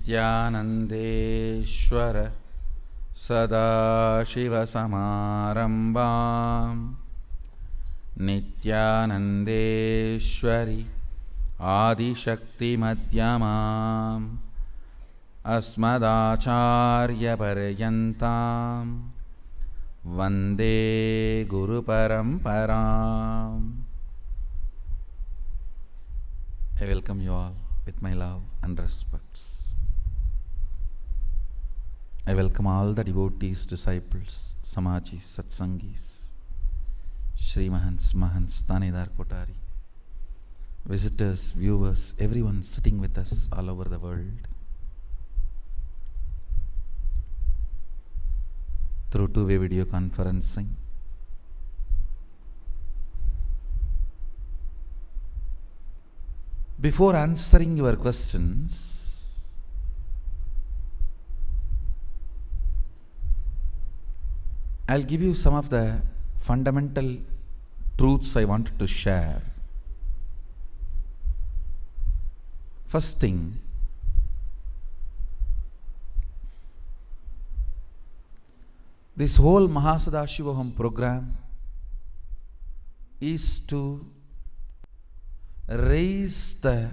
नित्यानन्देश्वर सदाशिवसमारम्भां नित्यानन्देश्वरि आदिशक्तिमध्यमाम् अस्मदाचार्यपर्यन्तां वन्दे गुरुपरम्पराम्. I welcome you all with my love and respects. I welcome all the devotees, disciples, Samajis, Satsangis, Shri Mahants, Tanedar Kotari, visitors, viewers, everyone sitting with us all over the world through two-way video conferencing. Before answering your questions, I'll give you some of the fundamental truths I wanted to share. First thing, this whole Mahasadashivoham program is to raise the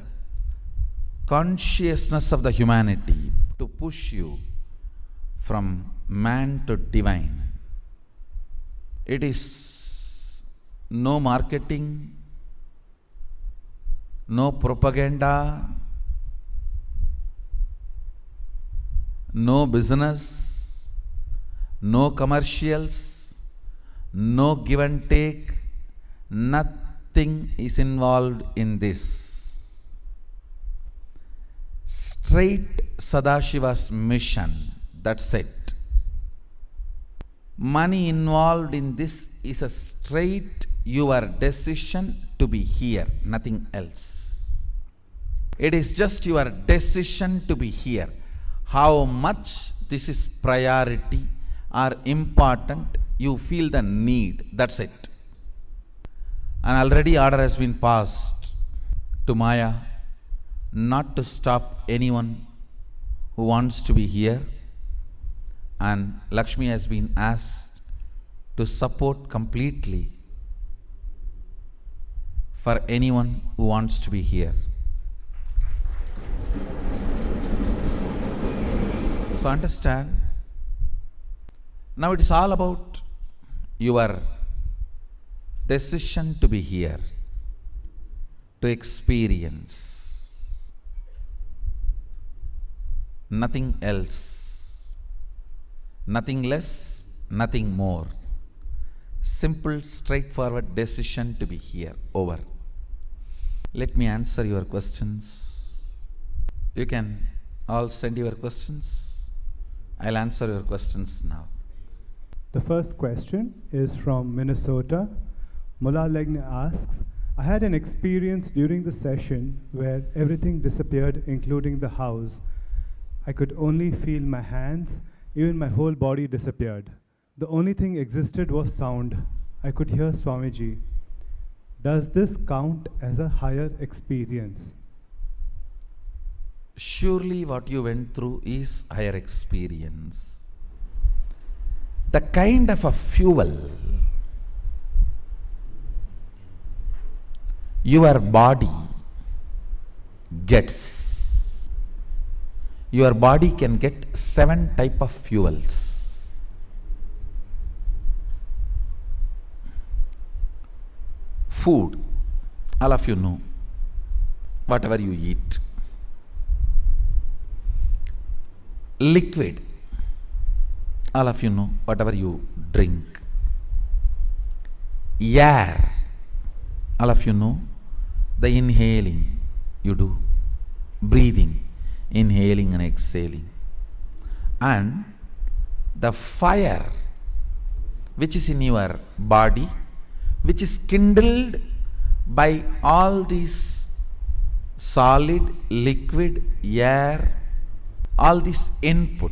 consciousness of the humanity, to push you from man to divine. It is no marketing, no propaganda, no business, no commercials, no give and take, nothing is involved in this. Straight Sadashiva's mission, that's it. Money involved in this is a straight your decision to be here, nothing else. It is just your decision to be here. How much this is priority or important, you feel the need, that's it. And already order has been passed to Maya not to stop anyone who wants to be here, and Lakshmi has been asked to support completely for anyone who wants to be here. So understand, now it is all about your decision to be here, to experience, nothing else, nothing less, nothing more. Simple, straightforward decision to be here, over. Let me answer your questions. You can all send your questions. I'll answer your questions now. The first question is from Minnesota. Mullah Legne asks, I had an experience during the session where everything disappeared, including the house. I could only feel my hands, even my whole body disappeared. The only thing existed was sound. I could hear Swamiji. Does this count as a higher experience? Surely what you went through is higher experience. The kind of a fuel your body gets. Your body can get 7 types of fuels. Food, all of you know, whatever you eat. Liquid, all of you know, whatever you drink. Air, all of you know, the inhaling you do, breathing, inhaling and exhaling. And the fire which is in your body, which is kindled by all these solid, liquid, air, all this input.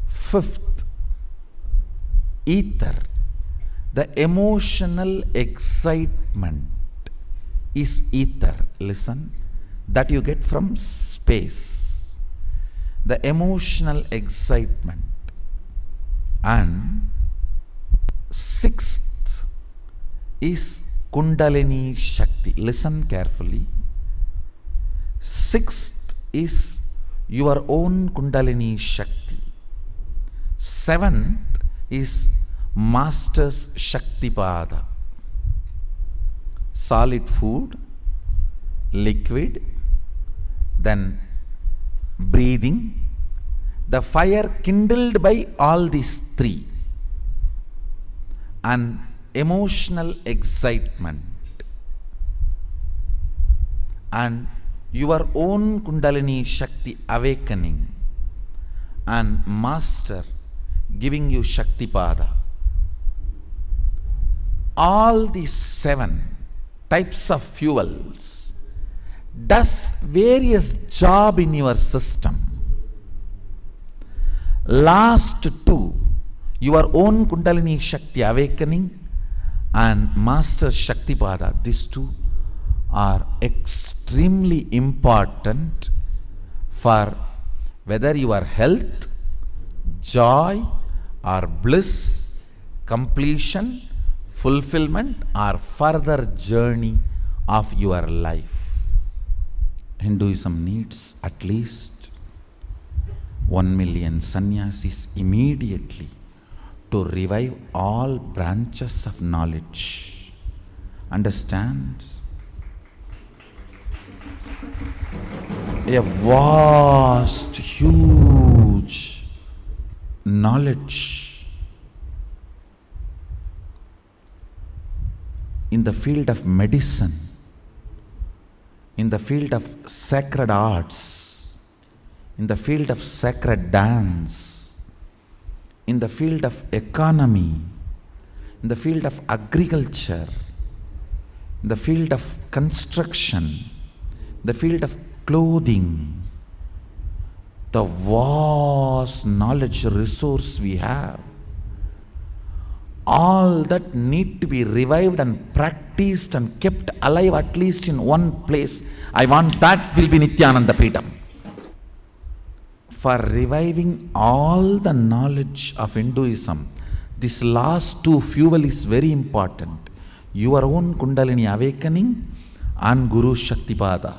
Fifth, ether, the emotional excitement is ether. Listen, that you get from space. The emotional excitement. And sixth is Kundalini Shakti. Listen carefully. Sixth is your own Kundalini Shakti. Seventh is Master's Shaktipada. Solid food, liquid, then breathing, the fire kindled by all these three, and emotional excitement, and your own Kundalini Shakti awakening, and Master giving you Shaktipada. All these seven types of fuels does various job in your system. Last two, your own Kundalini Shakti awakening and Master Shaktipada, these two are extremely important for whether your health, joy or bliss, completion, fulfillment or further journey of your life. Hinduism needs at least 1 million sannyasis immediately to revive all branches of knowledge. Understand? A vast, huge knowledge in the field of medicine, in the field of sacred arts, in the field of sacred dance, in the field of economy, in the field of agriculture, in the field of construction, the field of clothing, the vast knowledge resource we have, all that need to be revived and practiced and kept alive at least in one place. I want that will be Nityananda Peetham. For reviving all the knowledge of Hinduism, this last two fuel is very important. Your own Kundalini awakening and Guru Shaktipada.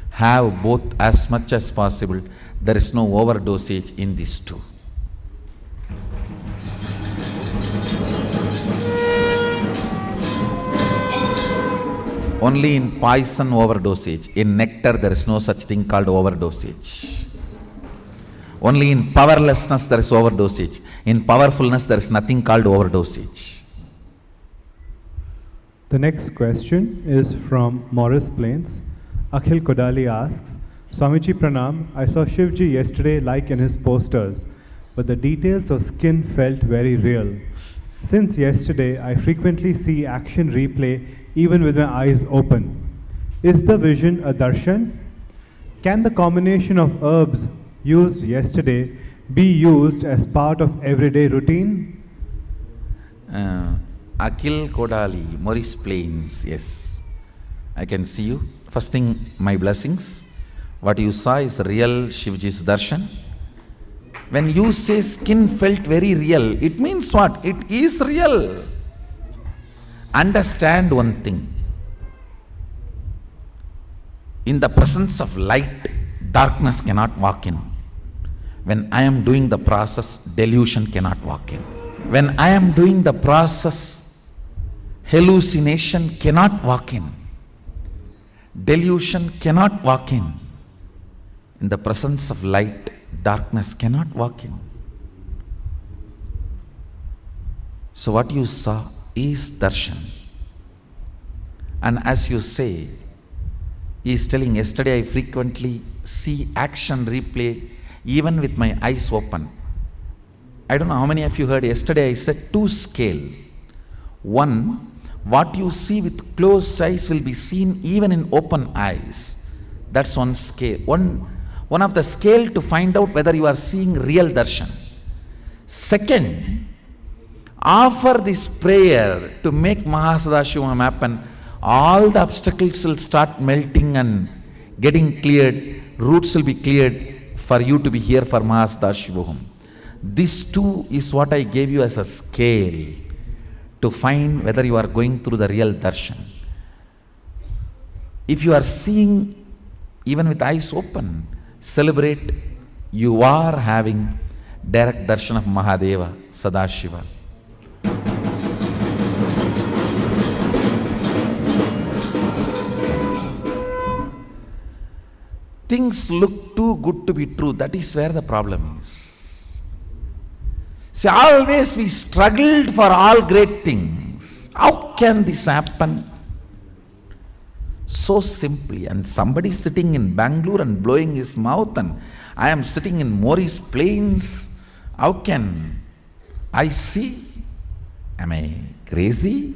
Have both as much as possible. There is no overdosage in these two. Only in poison overdosage. In nectar there is no such thing called overdosage. Only in powerlessness there is overdosage. In powerfulness there is nothing called overdosage. The next question is from Morris Plains. Akhil Kodali asks, Swamiji Pranam, I saw Shivji yesterday like in his posters, but the details of skin felt very real. Since yesterday, I frequently see action replay even with my eyes open. Is the vision a darshan? Can the combination of herbs used yesterday be used as part of everyday routine? Akhil Kodali, Morris Plains, yes. I can see you. First thing, my blessings. What you saw is real Shivji's darshan. When you say skin felt very real, it means what? It is real. Understand one thing. In the presence of light, darkness cannot walk in. When I am doing the process, delusion cannot walk in. When I am doing the process, hallucination cannot walk in. Delusion cannot walk in. In the presence of light, darkness cannot walk in. So what you saw is darshan. And as you say, he is telling, yesterday I frequently see action replay even with my eyes open. I don't know how many of you heard, yesterday I said 2 scale. 1, what you see with closed eyes will be seen even in open eyes. That's one scale. One of the scale to find out whether you are seeing real darshan. Second, offer this prayer to make Mahasadashivam happen all the obstacles will start melting and getting cleared, roots will be cleared for you to be here for Mahasada Shivoham. This too is what I gave you as a scale to find whether you are going through the real darshan. If you are seeing even with eyes open, celebrate, you are having direct darshan of Mahadeva, Sadashiva. Things look too good to be true. That is where the problem is. See, always we struggled for all great things. How can this happen? So simply. And somebody sitting in Bangalore and blowing his mouth, and I am sitting in Morris Plains. How can I see? Am I crazy?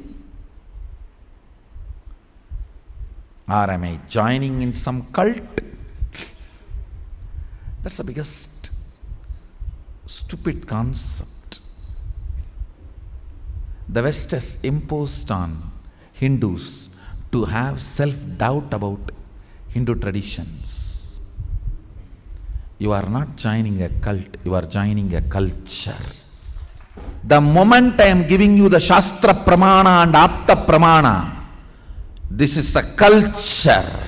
Or am I joining in some cult? That's the biggest stupid concept. The West has imposed on Hindus to have self-doubt about Hindu traditions. You are not joining a cult, you are joining a culture. The moment I am giving you the Shastra Pramana and Apta Pramana, this is a culture.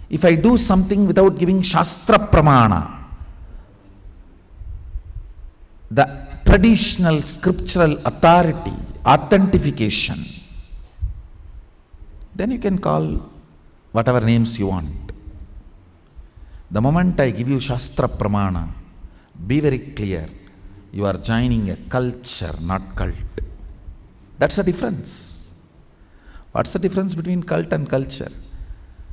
If I do something without giving Shastra Pramana, the traditional scriptural authority, authentication, then you can call whatever names you want. The moment I give you Shastra Pramana, be very clear, you are joining a culture, not cult. That's the difference. What's the difference between cult and culture?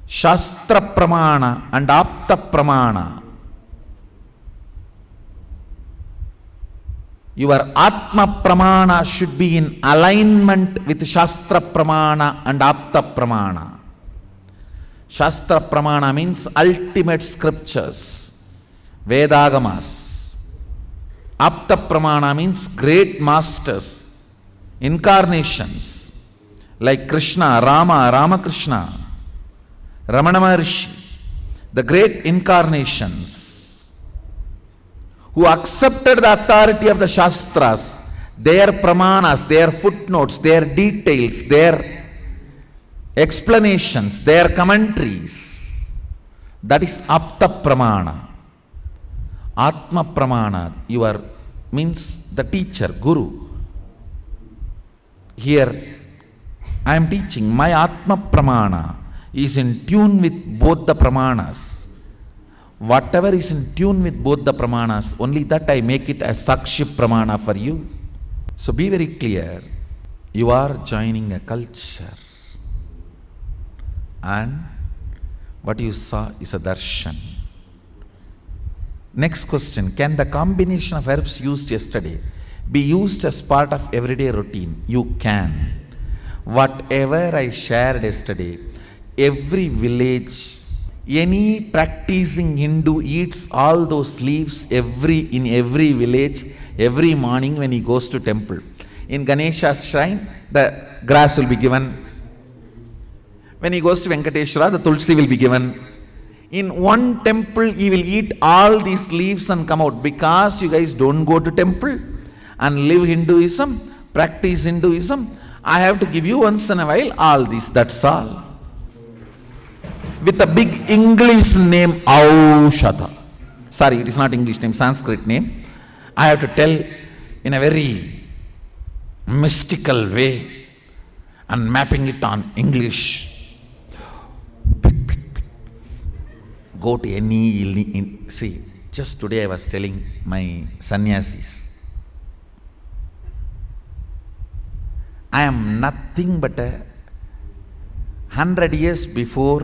Shastra Pramana and Apta Pramana. Your Atma Pramana should be in alignment with Shastra Pramana and Apta Pramana. Shastra Pramana means ultimate scriptures, Vedagamas. Apta Pramana means great masters, incarnations like Krishna, Rama, Ramakrishna, Ramana Maharshi, the great incarnations who accepted the authority of the Shastras, their pramanas, their footnotes, their details, their explanations, their commentaries. That is Apta Pramana. Atma Pramana, you are, means the teacher, Guru. Here I am teaching, my Atma Pramana is in tune with both the Pramanas. Whatever is in tune with both the Pramanas, only that I make it as Sakshi Pramana for you. So be very clear, you are joining a culture. And what you saw is a darshan. Next question, can the combination of herbs used yesterday be used as part of everyday routine? You can. Whatever I shared yesterday, every village, any practicing Hindu eats all those leaves in every village, every morning when he goes to temple. In Ganesha's shrine, the grass will be given. When he goes to Venkateshwara, the tulsi will be given. In one temple, he will eat all these leaves and come out. Because you guys don't go to temple and live Hinduism, practice Hinduism, I have to give you once in a while all this, that's all. With a big English name, Aushadha. Sorry, it is not English name, Sanskrit name. I have to tell in a very mystical way and mapping it on English. Go to any, see, just today I was telling my sannyasis, I am nothing but 100 years before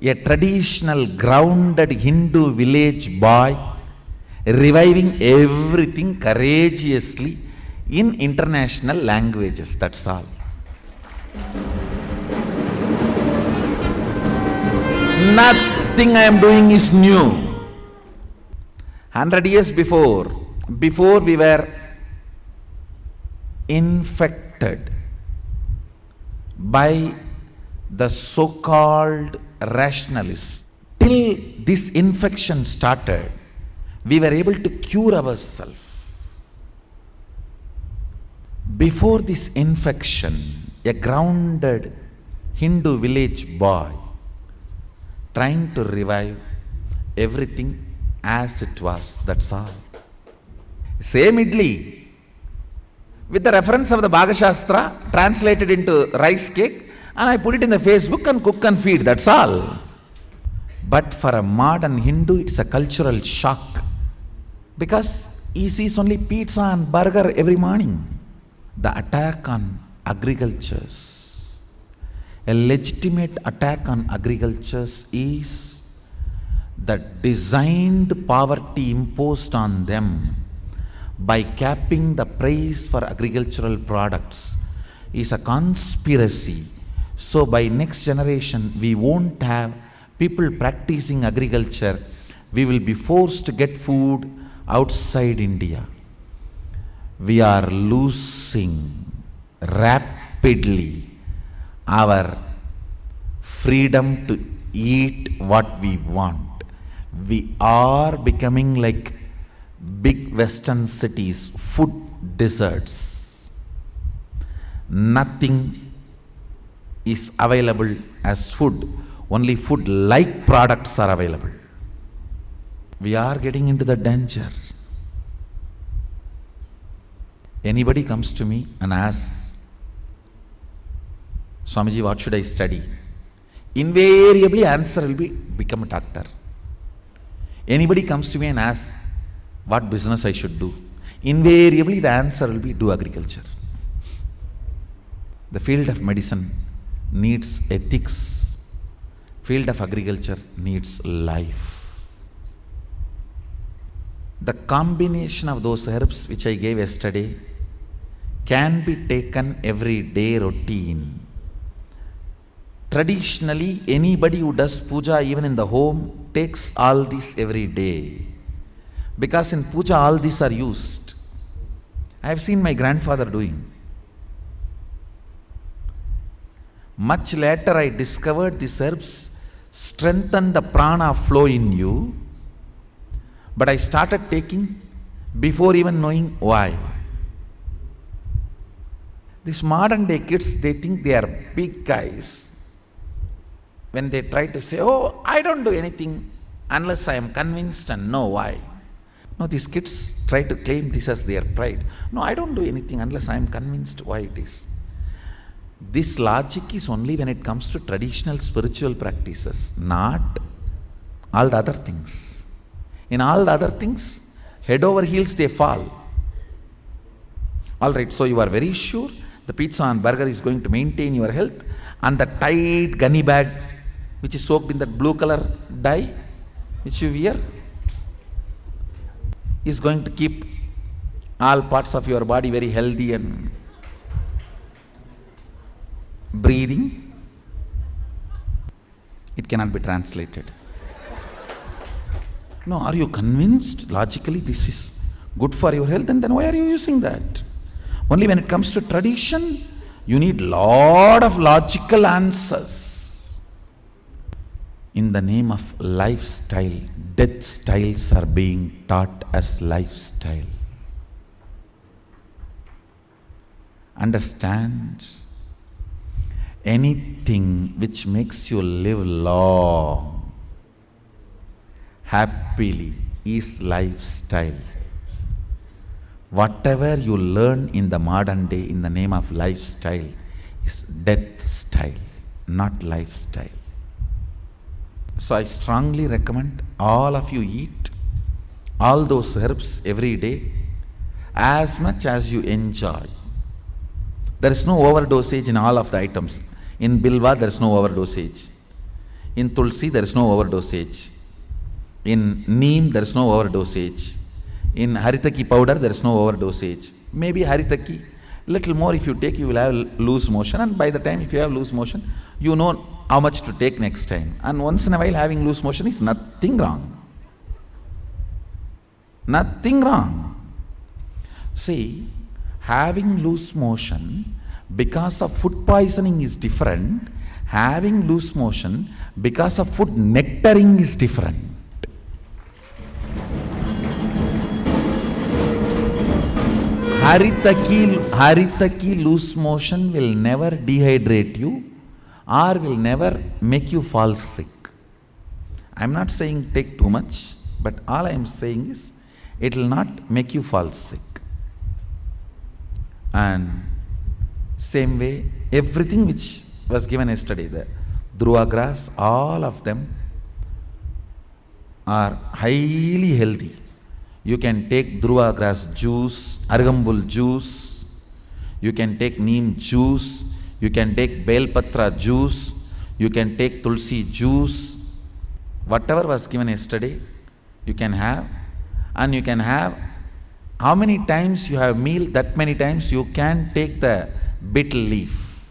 a traditional grounded Hindu village boy reviving everything courageously in international languages, that's all. Nothing I am doing is new. 100 years before we were infected by the so-called rationalists. Till this infection started, we were able to cure ourselves. Before this infection, a grounded Hindu village boy trying to revive everything as it was, that's all. Same idli, with the reference of the Bhagashastra, translated into rice cake, and I put it in the Facebook and cook and feed, that's all. But for a modern Hindu, it's a cultural shock, because he sees only pizza and burger every morning. The attack on agricultures, a legitimate attack on agricultures, is the designed poverty imposed on them by capping the price for agricultural products is a conspiracy. So by next generation, we won't have people practicing agriculture. We will be forced to get food outside India. We are losing rapidly our freedom to eat what we want. We are becoming like big Western cities, food deserts. Nothing is available as food. Only food-like products are available. We are getting into the danger. Anybody comes to me and asks, Swamiji, what should I study? Invariably answer will be, become a doctor. Anybody comes to me and asks, what business I should do? Invariably the answer will be, do agriculture. The field of medicine needs ethics. Field of agriculture needs life. The combination of those herbs which I gave yesterday can be taken every day routine. Traditionally, anybody who does puja even in the home takes all these every day. Because in puja all these are used. I have seen my grandfather doing. Much later I discovered these herbs strengthen the prana flow in you. But I started taking before even knowing why. These modern day kids, they think they are big guys. When they try to say, oh, I don't do anything unless I am convinced and know why. No, these kids try to claim this as their pride. No, I don't do anything unless I am convinced why it is. This logic is only when it comes to traditional spiritual practices, not all the other things. In all the other things, head over heels they fall. Alright, so you are very sure the pizza and burger is going to maintain your health, and the tight gunny bag which is soaked in that blue color dye which you wear is going to keep all parts of your body very healthy and breathing. It cannot be translated. No, are you convinced logically this is good for your health, and then why are you using that? Only when it comes to tradition, you need lot of logical answers. In the name of lifestyle, death styles are being taught as lifestyle. Understand? Anything which makes you live long, happily, is lifestyle. Whatever you learn in the modern day in the name of lifestyle is death style, not lifestyle. So I strongly recommend all of you eat all those herbs every day as much as you enjoy. There is no overdosage in all of the items. In Bilva there is no overdosage. In Tulsi there is no overdosage. In Neem there is no overdosage. In Haritaki powder there is no overdosage. Maybe Haritaki, little more if you take, you will have loose motion, and by the time if you have loose motion, you know how much to take next time. And once in a while having loose motion is nothing wrong. Nothing wrong. See, Having loose motion because of food poisoning is different. Having loose motion because of food nectaring is different. Haritaki loose motion will never dehydrate you or will never make you fall sick. I am not saying take too much, but all I am saying is it will not make you fall sick. And same way, everything which was given yesterday, the Dhruva grass, all of them are highly healthy. You can take Dhruva grass juice, Argambul juice, you can take neem juice, you can take Belpatra juice, you can take Tulsi juice. Whatever was given yesterday, you can have. And you can have, how many times you have meal, that many times you can take the betel leaf.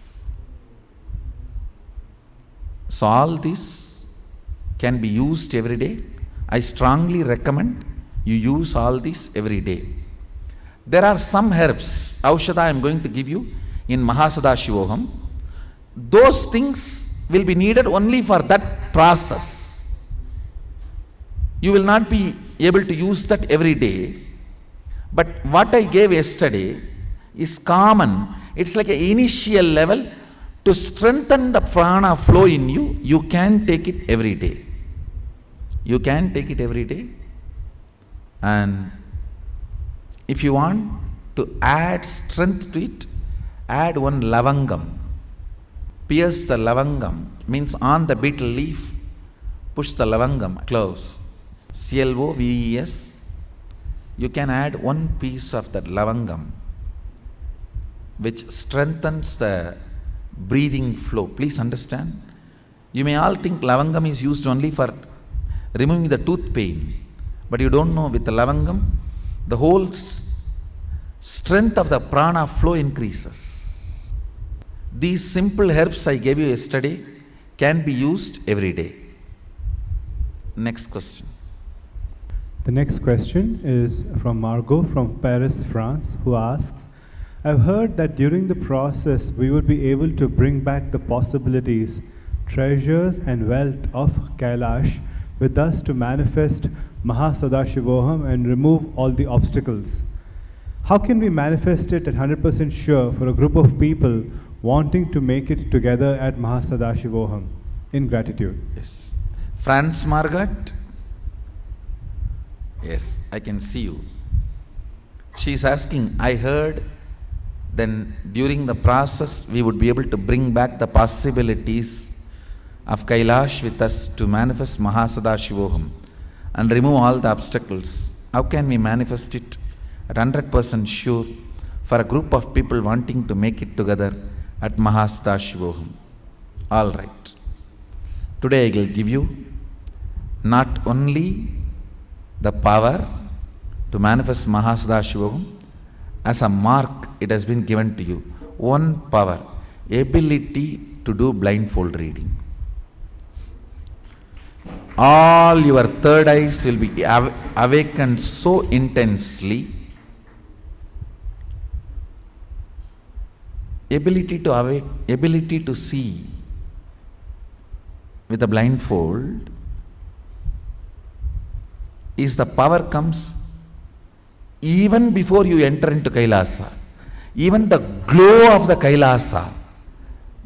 So all this can be used every day. I strongly recommend you use all this every day. There are some herbs, Aushadha I am going to give you in Mahasadashivoham. Those things will be needed only for that process. You will not be able to use that every day. But what I gave yesterday is common. It's like an initial level to strengthen the prana flow in you. You can take it every day. You can take it every day. And if you want to add strength to it, add one lavangam. Pierce the lavangam, means on the betel leaf, push the lavangam close. CLOVES. You can add one piece of that lavangam, which strengthens the breathing flow. Please understand. You may all think lavangam is used only for removing the tooth pain. But you don't know, with the lavangam, the whole strength of the prana flow increases. These simple herbs I gave you yesterday can be used every day. Next question. The next question is from Margot from Paris, France, who asks, I've heard that during the process we would be able to bring back the possibilities, treasures and wealth of Kailash with us to manifest Mahasadashivoham and remove all the obstacles. How can we manifest it at 100% sure for a group of people wanting to make it together at Mahasadashivoham? In gratitude. Yes. Franz Margaret? Yes, I can see you. She is asking, I heard then during the process we would be able to bring back the possibilities of Kailash with us to manifest Mahasadashivoham and remove all the obstacles. How can we manifest it at 100% sure for a group of people wanting to make it together at Mahasadashivoham? All right. Today I will give you not only the power to manifest Mahasadashivoham, as a mark it has been given to you. One power, ability to do blindfold reading. All your third eyes will be awakened so intensely. Ability to see with a blindfold is the power comes even before you enter into Kailasa. Even the glow of the Kailasa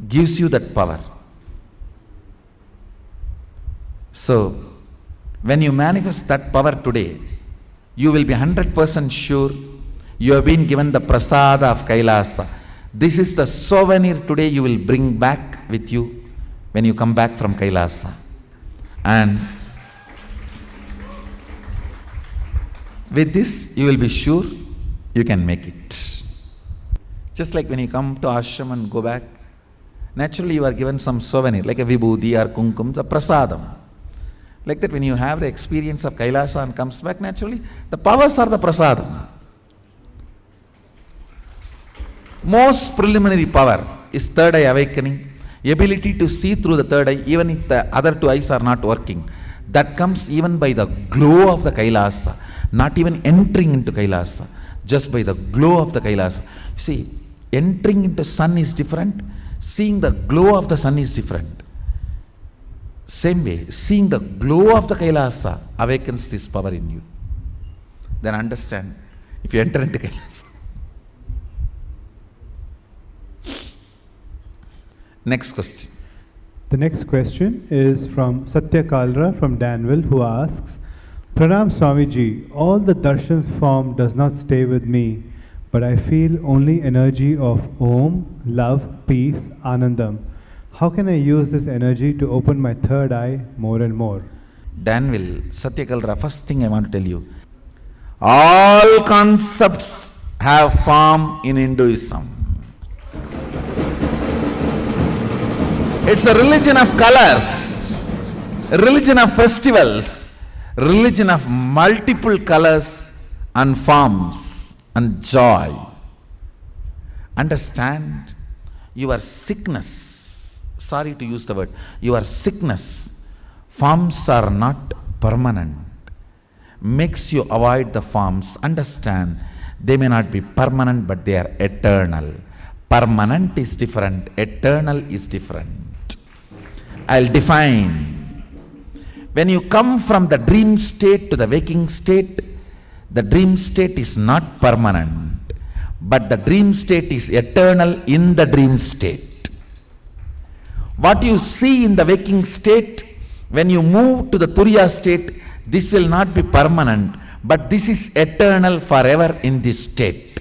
gives you that power. So, when you manifest that power today, you will be 100% sure you have been given the prasada of Kailasa. This is the souvenir today you will bring back with you when you come back from Kailasa. And with this, you will be sure you can make it. Just like when you come to ashram and go back, naturally you are given some souvenir, like a vibhuti or kumkum, the prasadam. Like that, when you have the experience of Kailasa and comes back, naturally, the powers are the prasadam. Most preliminary power is third eye awakening, ability to see through the third eye, even if the other two eyes are not working. That comes even by the glow of the Kailasa, not even entering into Kailasa. just by the glow of the Kailasa. See, entering into sun is different, seeing the glow of the sun is different. Same way, seeing the glow of the Kailasa awakens this power in you. Then understand, if you enter into Kailasa. Next question. The next question is from Satya Kalra from Danville, who asks, Pranam Swamiji, all the darshans form does not stay with me, but I feel only energy of Om, love, peace, Anandam. How can I use this energy to open my third eye more and more? Danville, Satya Kalra, first thing I want to tell you, all concepts have form in Hinduism. It's a religion of colors, a religion of festivals, religion of multiple colors and forms and joy. Understand, your sickness, sorry to use the word, your sickness, forms are not permanent. Makes you avoid the forms. Understand, they may not be permanent, but they are eternal. Permanent is different, eternal is different. I'll define. When you come from the dream state to the waking state, the dream state is not permanent, but the dream state is eternal in the dream state. What you see in the waking state, when you move to the Turiya state, this will not be permanent, but this is eternal forever in this state.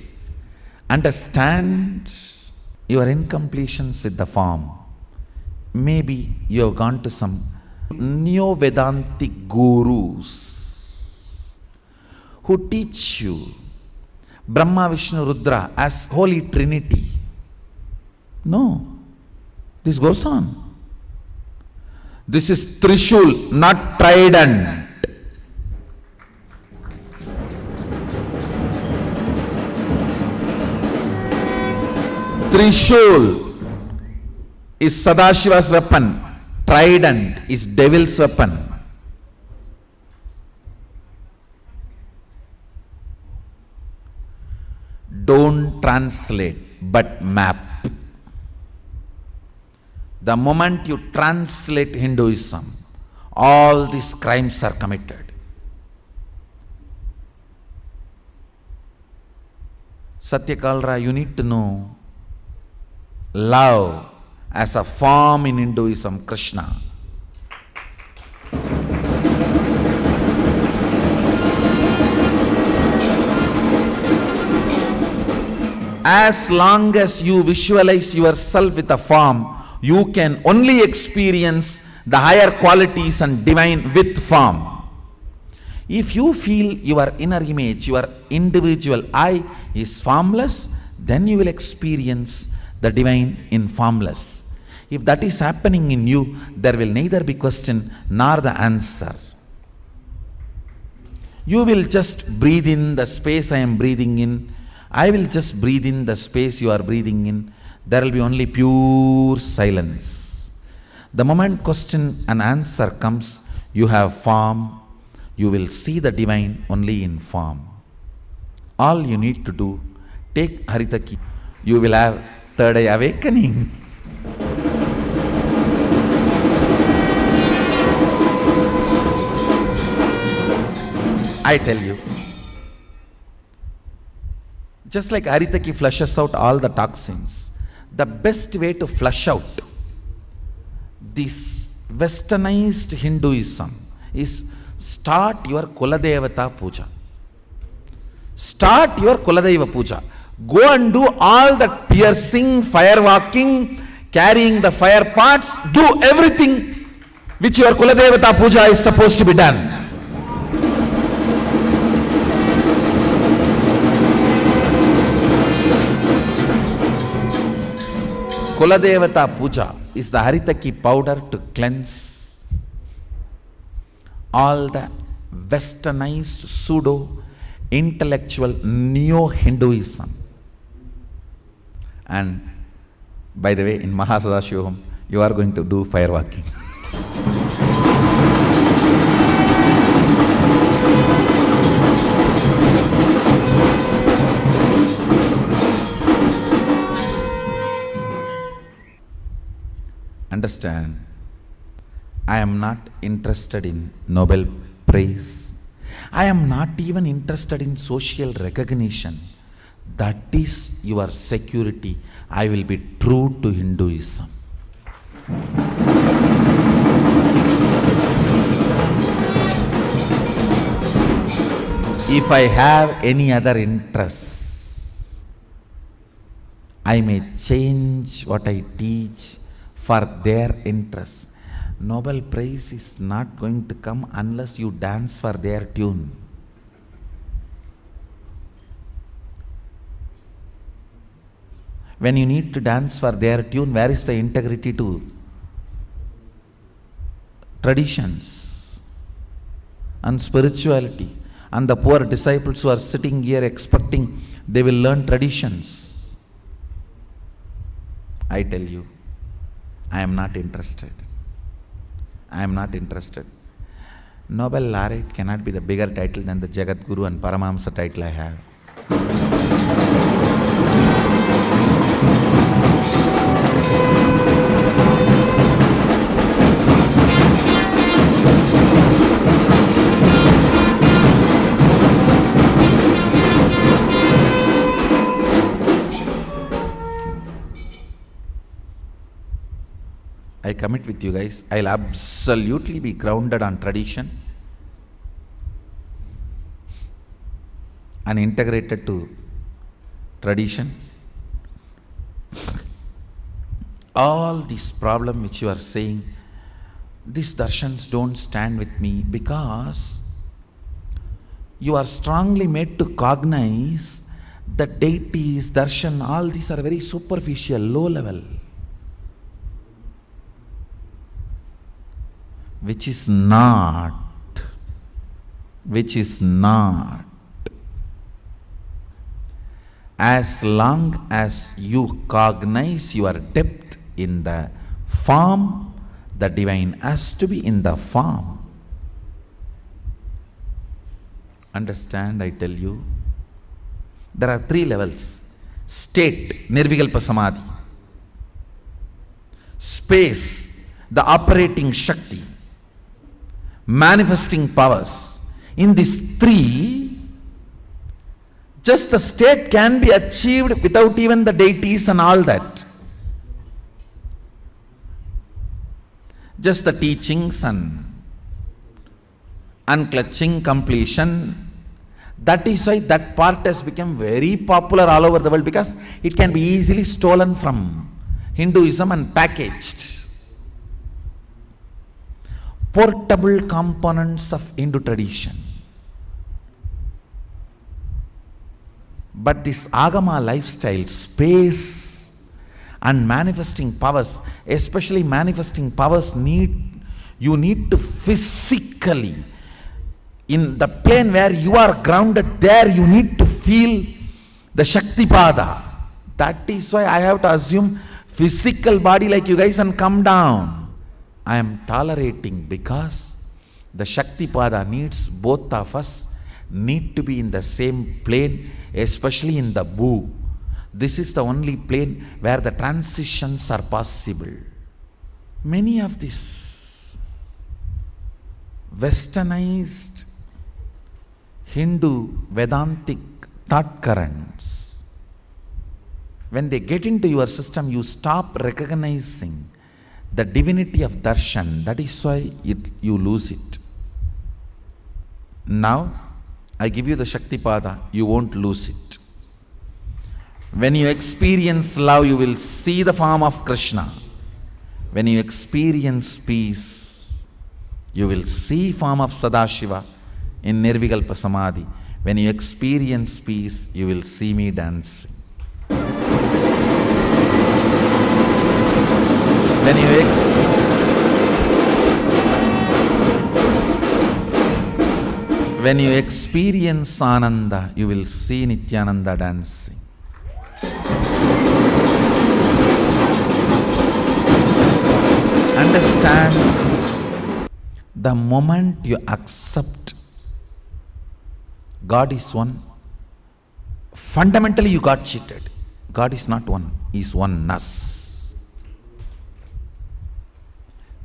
Understand your incompletions with the form. Maybe you have gone to some Neo-Vedantic gurus who teach you Brahma, Vishnu, Rudra as Holy Trinity. No, this goes on. This is Trishul, not trident. Trishul is Sadashiva's weapon. Trident is devil's weapon. Don't translate, but map. The moment you translate Hinduism, all these crimes are committed. Satya Kalra, you need to know love as a form in Hinduism, Krishna. As long as you visualize yourself with a form, you can only experience the higher qualities and divine with form. If you feel your inner image, your individual I is formless, then you will experience the divine in formless. If that is happening in you, there will neither be question nor the answer. You will just breathe in the space I am breathing in. I will just breathe in the space you are breathing in. There will be only pure silence. The moment question and answer comes, you have form. You will see the divine only in form. All you need to do, take Haritaki. You will have third eye awakening. I tell you, just like Haritaki flushes out all the toxins, the best way to flush out this westernized Hinduism is start your Kuladevata puja. Start your Kuladeva puja. Go and do all that piercing, fire walking, carrying the fire pots. Do everything which your Kuladevata puja is supposed to be done. Kuladevata puja is the Haritaki powder to cleanse all the westernized pseudo intellectual neo-Hinduism. And by the way, in Mahasadashivam, you are going to do fire walking. Understand? I am not interested in Nobel Prize. I am not even interested in social recognition. That is your security. I will be true to Hinduism. If I have any other interests, I may change what I teach for their interests. Nobel Prize is not going to come unless you dance for their tune. When you need to dance for their tune, where is the integrity to traditions and spirituality? And the poor disciples who are sitting here expecting they will learn traditions. I tell you, I am not interested. I am not interested. Nobel laureate cannot be the bigger title than the Jagat Guru and Paramahamsa title I have. I commit with you guys, I'll absolutely be grounded on tradition and integrated to tradition. All this problem which you are saying, these darshans don't stand with me because you are strongly made to cognize that deities, darshan, all these are very superficial, low level. Which is not. As long as you cognize your depth in the form, the divine has to be in the form. Understand, I tell you. There are 3 levels. State, Nirvikalpa Samadhi. Space, the operating Shakti. Manifesting powers. In these 3, just the state can be achieved without even the deities and all that. Just the teachings and unclutching completion. That is why that part has become very popular all over the world, because it can be easily stolen from Hinduism and packaged. Portable components of Hindu tradition. But this Agama lifestyle, space and manifesting powers, especially manifesting powers, you need to physically, in the plane where you are grounded, there you need to feel the Shaktipada. That is why I have to assume physical body like you guys and come down. I am tolerating because the Shaktipada needs both of us need to be in the same plane, especially in the Bhu. This is the only plane where the transitions are possible. Many of these westernized Hindu Vedantic thought currents, when they get into your system, you stop recognizing the divinity of darshan. That is why you lose it. Now, I give you the Shaktipada, you won't lose it. When you experience love, you will see the form of Krishna. When you experience peace, you will see form of Sadashiva in Nirvikalpa Samadhi. When you experience peace, you will see me dancing. When you experience Ananda, you will see Nityananda dancing. Understand, the moment you accept God is one, fundamentally you got cheated. God is not one, He is oneness.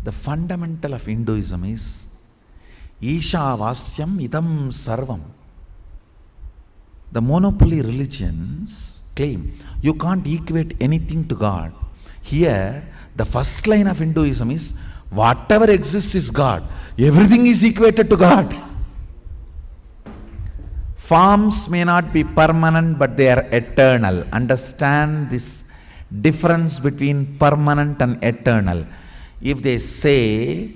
The fundamental of Hinduism is Isha Vasyam Idam Sarvam. The monopoly religions claim you can't equate anything to God. Here, the first line of Hinduism is whatever exists is God. Everything is equated to God. Forms may not be permanent, but they are eternal. Understand this difference between permanent and eternal. If they say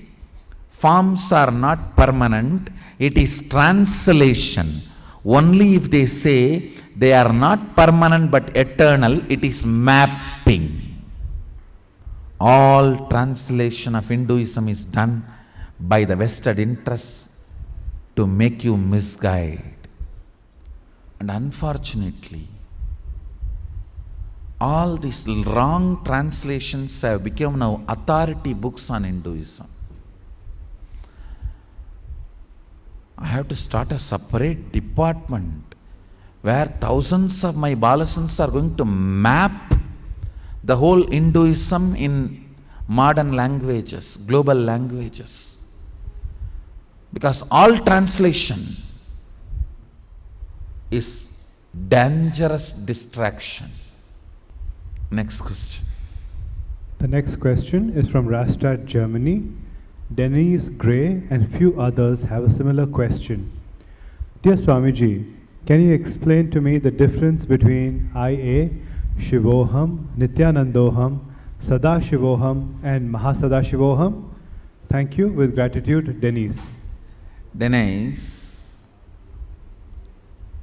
forms are not permanent, it is translation. Only if they say they are not permanent but eternal, it is mapping. All translation of Hinduism is done by the vested interests to make you misguide. And unfortunately, all these wrong translations have become now authority books on Hinduism. I have to start a separate department where thousands of my Balasans are going to map the whole Hinduism in modern languages, global languages. Because all translation is dangerous distraction. Next question. The next question is from Rastatt, Germany. Denise Gray and few others have a similar question. Dear Swamiji, can you explain to me the difference between IA, Shivoham, Nityanandoham, Sadashivoham and Mahasadashivoham? Thank you. With gratitude, Denise. Denise,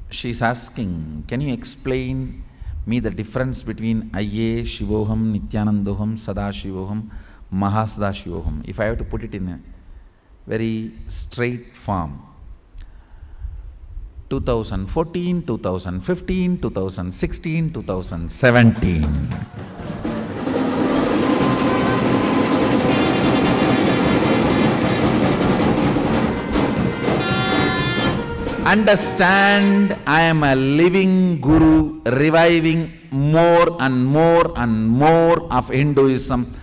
she is asking, can you explain me the difference between Aye, Shivoham, Nityanandoham, Sadashivoham, Mahasadashivoham? If I have to put it in a very straight form, 2014, 2015, 2016, 2017. Understand, I am a living guru reviving more and more and more of Hinduism.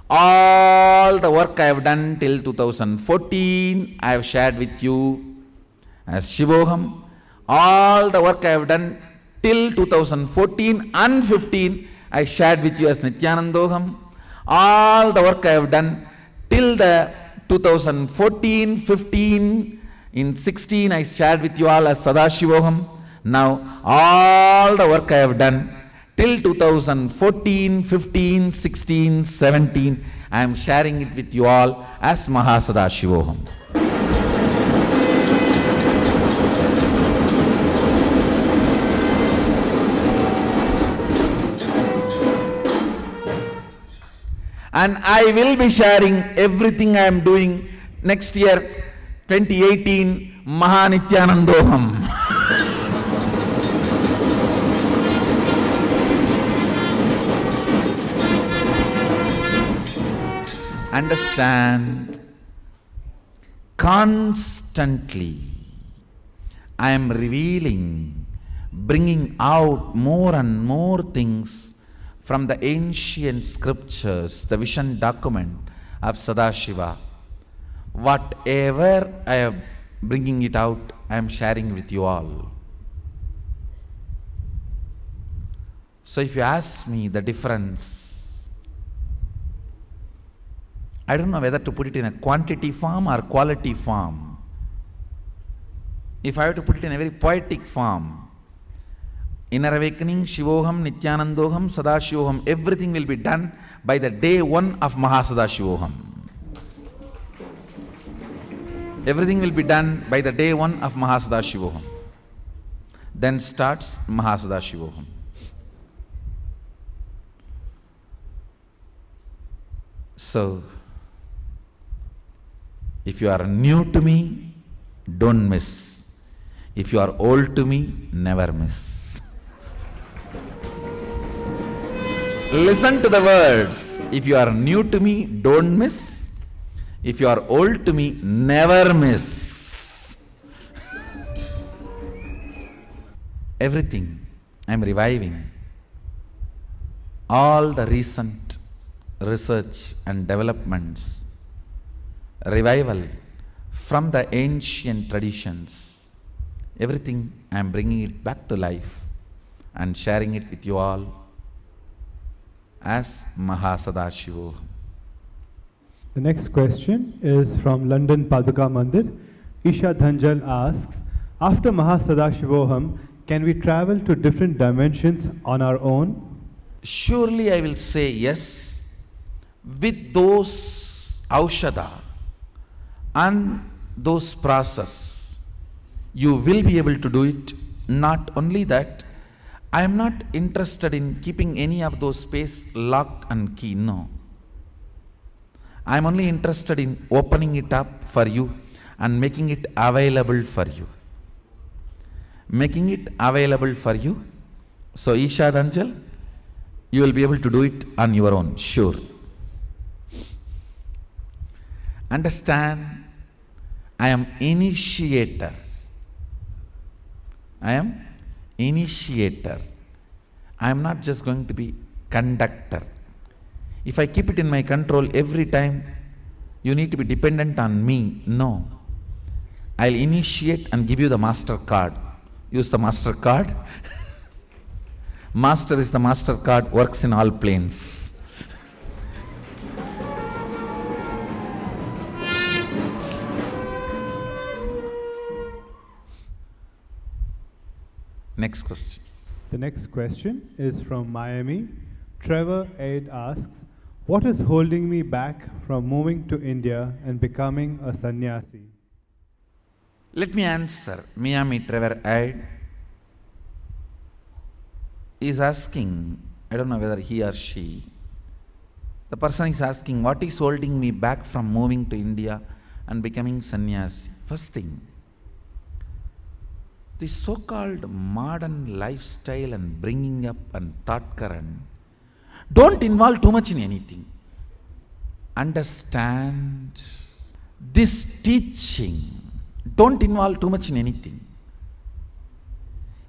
All the work I have done till 2014, I have shared with you as Shivoham. All the work I have done till 2014 and 15, I shared with you as Nityanandoham. All the work I have done till the 2014, 15, in 16 I shared with you all as Sadashivoham. Now all the work I have done till 2014, 15, 16, 17, I am sharing it with you all as Mahasadashivoham. And I will be sharing everything I am doing next year, 2018, Mahanityanandoham. Understand, constantly I am revealing, bringing out more and more things from the ancient scriptures, the vision document of Sadashiva. Whatever I am bringing it out, I am sharing with you all. So if you ask me the difference, I don't know whether to put it in a quantity form or quality form. If I have to put it in a very poetic form, Inner awakening, Shivoham, Nityanandoham, Sadashivoham, everything will be done by the day one of Mahasadashivoham. Everything will be done by the day one of Mahasadashivoham. Then starts Mahasadashivoham. So, if you are new to me, don't miss. If you are old to me, never miss. Listen to the words. If you are new to me, don't miss. If you are old to me, never miss. Everything I am reviving. All the recent research and developments revival from the ancient traditions. Everything I am bringing it back to life and sharing it with you all as Mahasadashivoham. The next question is from London Paduka Mandir. Isha Dhanjal asks, after Mahasadashivoham, can we travel to different dimensions on our own? Surely I will say yes. With those aushadha and those prasas, you will be able to do it. Not only that, I am not interested in keeping any of those space lock and key, no. I am only interested in opening it up for you and making it available for you. Making it available for you. So Isha Dhanjal, you will be able to do it on your own, sure. Understand, I am initiator. I am initiator. I am not just going to be conductor. If I keep it in my control every time, you need to be dependent on me. No. I'll initiate and give you the master card. Use the master card. Master is the master card, works in all planes. Next question. The next question is from Miami. Trevor Aid asks, what is holding me back from moving to India and becoming a sannyasi? Let me answer. Miami Trevor Aid is asking, I don't know whether he or she, the person is asking, what is holding me back from moving to India and becoming sannyasi? First thing, the so-called modern lifestyle and bringing up and thought current don't involve too much in anything. Understand, this teaching don't involve too much in anything.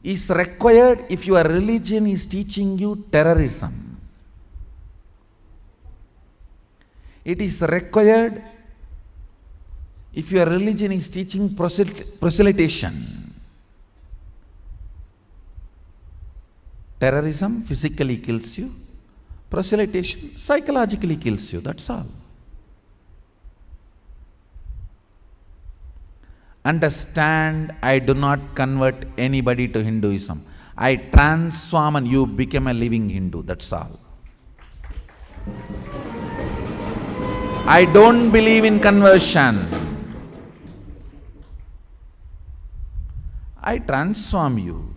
Is required if your religion is teaching you terrorism. It is required if your religion is teaching proselytation. Terrorism physically kills you. Proselytation psychologically kills you. That's all. Understand, I do not convert anybody to Hinduism. I transform and you become a living Hindu. That's all. I don't believe in conversion. I transform you.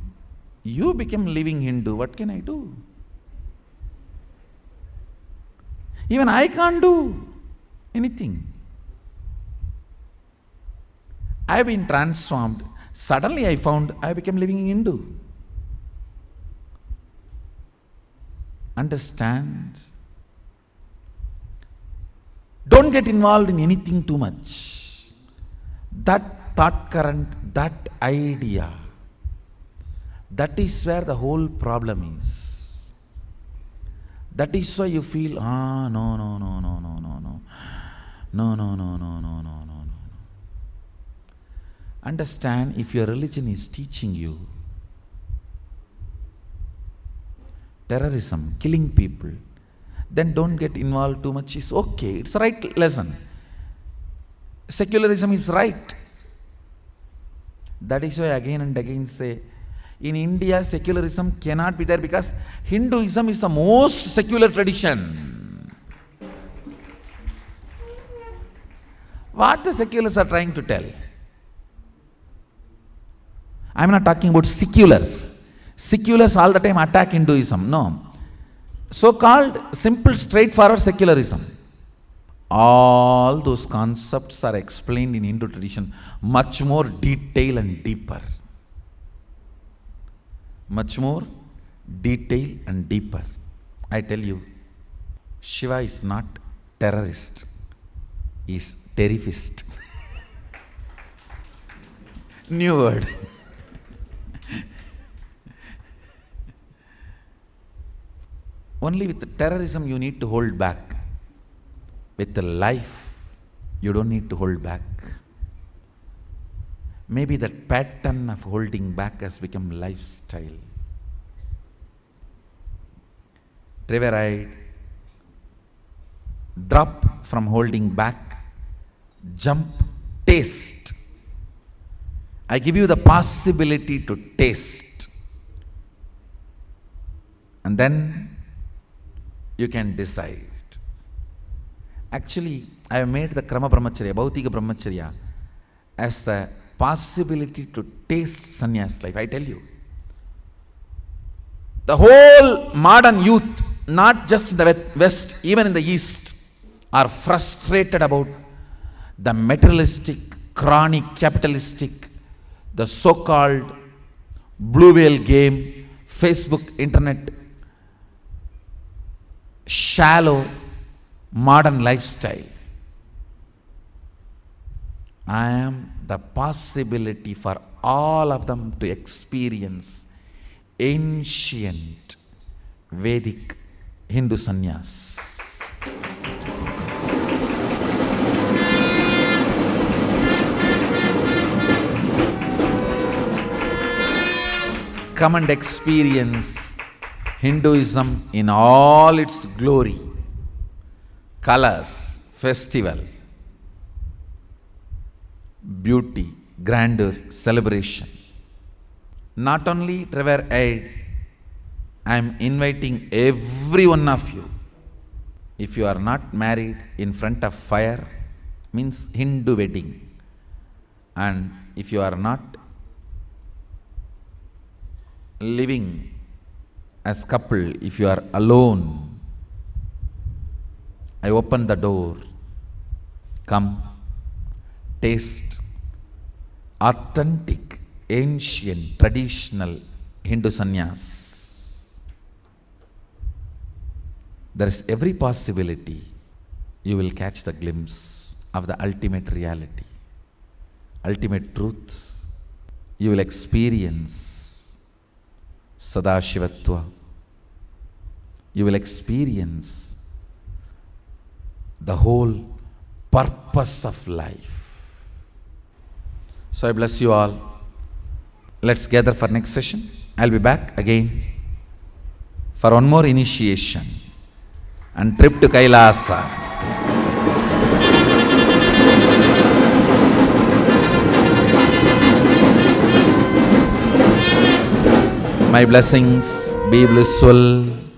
You become living Hindu. What can I do? Even I can't do anything. I have been transformed. Suddenly I found I became living Hindu. Understand? Don't get involved in anything too much. That thought current, that idea, that is where the whole problem is. That is why you feel, no. Understand, if your religion is teaching you terrorism, killing people, then don't get involved too much. It's okay. It's the right lesson. Secularism is right. That is why again and again say, in India, secularism cannot be there because Hinduism is the most secular tradition. What the seculars are trying to tell? I am not talking about seculars. Seculars all the time attack Hinduism. No. So-called simple, straightforward secularism. All those concepts are explained in Hindu tradition much more detail and deeper. Much more detail and deeper. I tell you, Shiva is not terrorist. He is terrifist. New word. Only with the terrorism you need to hold back. With the life, You don't need to hold back. Maybe that pattern of holding back has become lifestyle. Trevor, drop from holding back, jump, taste. I give you the possibility to taste. And then you can decide. Actually, I have made the Krama Brahmacharya, Bhautika Brahmacharya, as the possibility to taste sannyas life. I tell you, the whole modern youth, not just in the West, even in the East, are frustrated about the materialistic, chronic, capitalistic, the so-called blue whale game, Facebook, internet, shallow, modern lifestyle. I am the possibility for all of them to experience ancient Vedic Hindu sannyas. Come and experience Hinduism in all its glory, colors, festival, beauty, grandeur, celebration. Not only Trevor Aid, I am inviting every one of you. If you are not married in front of fire, means Hindu wedding. And if you are not living as couple, if you are alone, I open the door. Come, taste authentic, ancient, traditional Hindu sannyas. There is every possibility you will catch the glimpse of the ultimate reality, ultimate truth. You will experience Sadashivatva. You will experience the whole purpose of life. So I bless you all. Let's gather for next session. I'll be back again for one more initiation and trip to Kailasa. My blessings, be blissful.